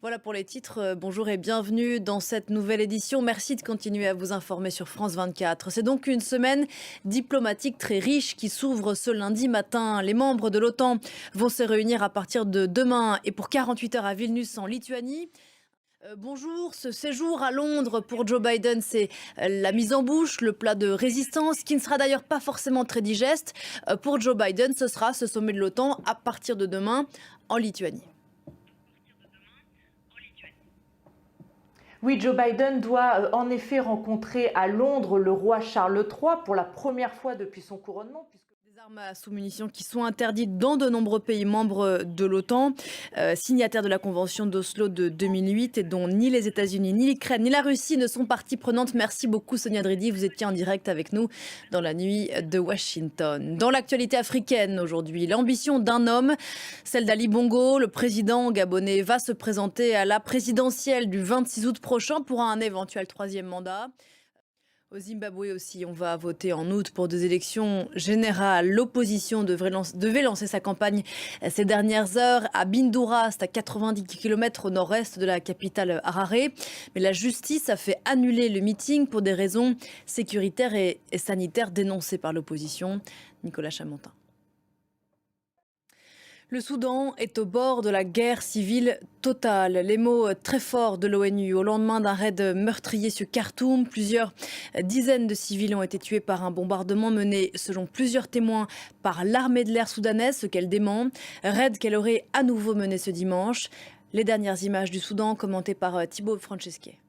Voilà pour les titres. Bonjour et bienvenue dans cette nouvelle édition. Merci de continuer à vous informer sur France 24. C'est donc une semaine diplomatique très riche qui s'ouvre ce lundi matin. Les membres de l'OTAN vont se réunir à partir de demain et pour 48 heures à Vilnius en Lituanie. Bonjour, ce séjour à Londres pour Joe Biden, c'est la mise en bouche, le plat de résistance, qui ne sera d'ailleurs pas forcément très digeste. Pour Joe Biden, ce sera ce sommet de l'OTAN à partir de demain en Lituanie. Oui, Joe Biden doit en effet rencontrer à Londres le roi Charles III pour la première fois depuis son couronnement. Des armes à sous-munitions qui sont interdites dans de nombreux pays membres de l'OTAN, signataires de la Convention d'Oslo de 2008 et dont ni les États-Unis, ni l'Ukraine, ni la Russie ne sont parties prenantes. Merci beaucoup Sonia Dridi, vous étiez en direct avec nous dans la nuit de Washington. Dans l'actualité africaine aujourd'hui, l'ambition d'un homme, celle d'Ali Bongo, le président gabonais, va se présenter à la présidentielle du 26 août prochain pour un éventuel troisième mandat. Au Zimbabwe aussi, on va voter en août pour des élections générales. L'opposition devait lancer sa campagne ces dernières heures à Bindura, c'est à 90 km au nord-est de la capitale Harare. Mais la justice a fait annuler le meeting pour des raisons sécuritaires et sanitaires dénoncées par l'opposition. Nicolas Chamontin. Le Soudan est au bord de la guerre civile totale. Les mots très forts de l'ONU au lendemain d'un raid meurtrier sur Khartoum. Plusieurs dizaines de civils ont été tués par un bombardement mené, selon plusieurs témoins, par l'armée de l'air soudanaise, ce qu'elle dément. Raid qu'elle aurait à nouveau mené ce dimanche. Les dernières images du Soudan commentées par Thibaut Francesquet.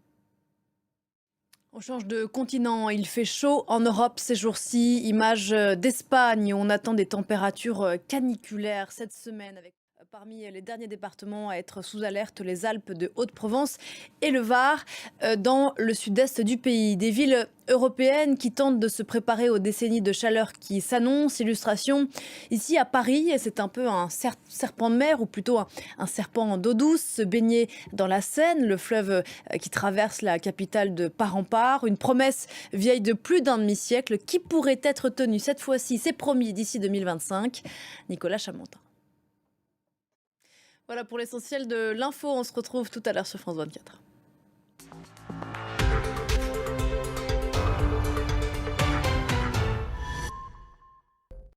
On change de continent, il fait chaud en Europe ces jours-ci. Image d'Espagne où on attend des températures caniculaires cette semaine avec parmi les derniers départements à être sous alerte, les Alpes de Haute-Provence et le Var dans le sud-est du pays. Des villes européennes qui tentent de se préparer aux décennies de chaleur qui s'annoncent. Illustration ici à Paris, c'est un peu un serpent de mer ou plutôt un serpent d'eau douce se baigner dans la Seine, le fleuve qui traverse la capitale de part en part. Une promesse vieille de plus d'un demi-siècle qui pourrait être tenue cette fois-ci, c'est promis, d'ici 2025. Nicolas Chamontin. Voilà pour l'essentiel de l'info. On se retrouve tout à l'heure sur France 24.